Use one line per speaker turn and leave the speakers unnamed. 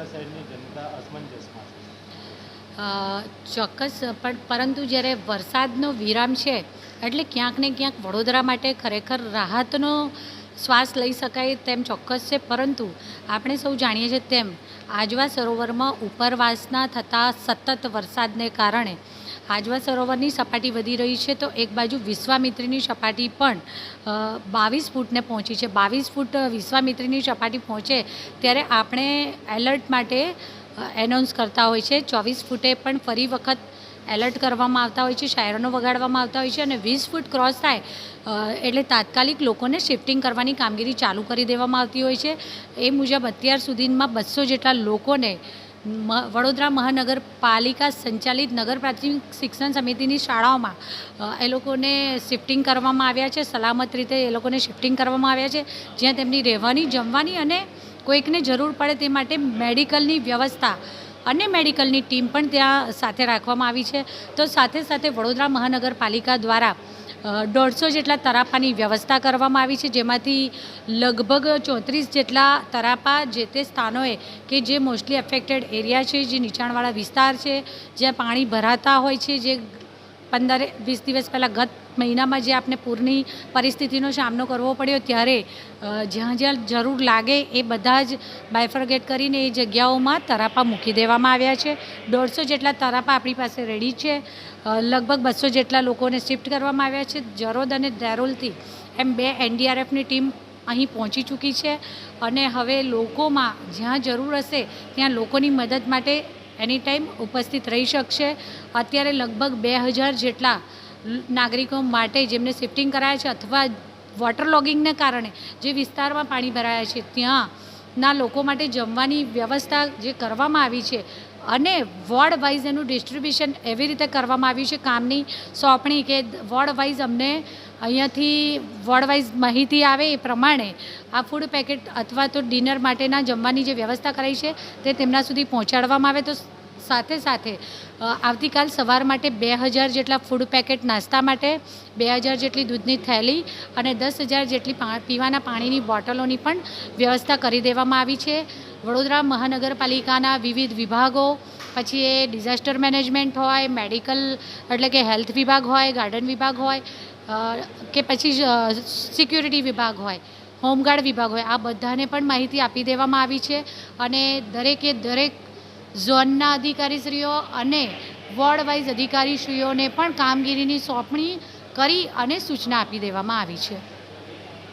વડોદરા શહેરની જનતા અસમંજસમાં છે?
ચોક્કસ, પણ પરંતુ જ્યારે વરસાદનો વિરામ છે એટલે ક્યાંક ને ક્યાંક વડોદરા માટે ખરેખર રાહતનો શ્વાસ લઈ શકાય તેમ ચોક્કસ છે. પરંતુ આપણે સૌ જાણીએ છીએ તેમ આજવા સરોવરમાં ઉપરવાસના થતા સતત વરસાદને કારણે આજવા સરોવરની સપાટી વધી રહી છે, તો એક બાજુ વિશ્વામિત્રીની સપાટી પણ 22 ફૂટને પહોંચી છે. 22 ફૂટ વિશ્વામિત્રીની સપાટી પહોંચે ત્યારે આપણે એલર્ટ માટે એનાઉન્સ કરતા હોય છે. 24 ફૂટે પણ ફરી વખત એલર્ટ કરવામાં આવતા હોય છે, સાયરનો વગાડવામાં આવતા હોય છે, અને 20 ફૂટ ક્રોસ થાય એટલે તાત્કાલિક લોકોને શિફ્ટિંગ કરવાની કામગીરી ચાલુ કરી દેવામાં આવતી હોય છે. એ મુજબ અત્યાર સુધીમાં 200 જેટલા લોકોને વડોદરા મહાનગરપાલિકા સંચાલિત નગર પ્રાથમિક શિક્ષણ સમિતિની શાળાઓમાં એ લોકોને શિફ્ટિંગ કરવામાં આવ્યા છે. સલામત રીતે એ લોકોને શિફ્ટિંગ કરવામાં આવ્યા છે, જ્યાં તેમની રહેવાની, જમવાની અને કોઈકને જરૂર પડે તે માટે મેડિકલની વ્યવસ્થા અને મેડિકલની ટીમ પણ ત્યાં સાથે રાખવામાં આવી છે. તો સાથે સાથે વડોદરા મહાનગરપાલિકા દ્વારા 150 જેટલા તરાપાની વ્યવસ્થા કરવામાં આવી છે, જેમાંથી લગભગ 34 જેટલા તરાપા જે તે સ્થાનોએ કે જે મોસ્ટલી એફેક્ટેડ એરિયા છે, જે નીચાણવાળા વિસ્તાર છે, જ્યાં પાણી ભરાતા હોય છે, જે 15-20 દિવસ પહેલાં ગત મહિનામાં જે આપણે પૂરની પરિસ્થિતિનો સામનો કરવો પડ્યો ત્યારે જ્યાં જ્યાં જરૂર લાગે એ બધા જ બાયફર્ગેટ કરીને એ જગ્યાઓમાં તરાપા મૂકી દેવામાં આવ્યા છે. 150 જેટલા તરાપા આપણી પાસે રેડી છે. લગભગ 200 જેટલા લોકોને શિફ્ટ કરવામાં આવ્યા છે. જરોદ અને દેરોલથી એમ 2 NDRFની ટીમ અહીં પહોંચી ચૂકી છે, અને હવે લોકોમાં જ્યાં જરૂર હશે ત્યાં લોકોની મદદ માટે એની ટાઈમ ઉપસ્થિત રહી શકશે. અત્યારે લગભગ 2000 જેટલા નાગરિકો માટે જેમને શિફ્ટિંગ કરાયા છે, અથવા વોટર લોગિંગને કારણે જે વિસ્તારમાં પાણી ભરાયા છે ત્યાંના લોકો માટે જમવાની વ્યવસ્થા જે કરવામાં આવી છે, અને વોર્ડ વાઇઝ એનું ડિસ્ટ્રીબ્યુશન એવી રીતે કરવામાં આવ્યું છે, કામની સોંપણી કે વોર્ડ વાઇઝ અમને અહીંયાથી વોર્ડ વાઇઝ માહિતી આવે એ પ્રમાણે આ ફૂડ પેકેટ અથવા તો ડિનર માટેના જમવાની જે વ્યવસ્થા કરાઈ છે તે તેમના સુધી પહોંચાડવામાં આવે. તો સાથે સાથે આવતીકાલ સવાર માટે 2000 જેટલા ફૂડ પેકેટ નાસ્તા માટે, 2000 જેટલી દૂધની થેલી અને 10,000 જેટલી પીવાના પાણીની બોટલોની પણ વ્યવસ્થા કરી દેવામાં આવી છે. વડોદરા મહાનગરપાલિકાના વિવિધ વિભાગો, પછી એ ડિઝાસ્ટર મેનેજમેન્ટ હોય, મેડિકલ એટલે કે હેલ્થ વિભાગ હોય, ગાર્ડન વિભાગ હોય, કે પછી સિક્યુરિટી વિભાગ હોય, હોમગાર્ડ વિભાગ હોય, આ બધાને પણ માહિતી આપી દેવામાં આવી છે. અને દરેકે દરેક ઝોનના અધિકારીશ્રીઓ અને વોર્ડ વાઇઝ અધિકારીશ્રીઓને પણ કામગીરીની સોંપણી કરી અને સૂચના આપી દેવામાં આવી છે.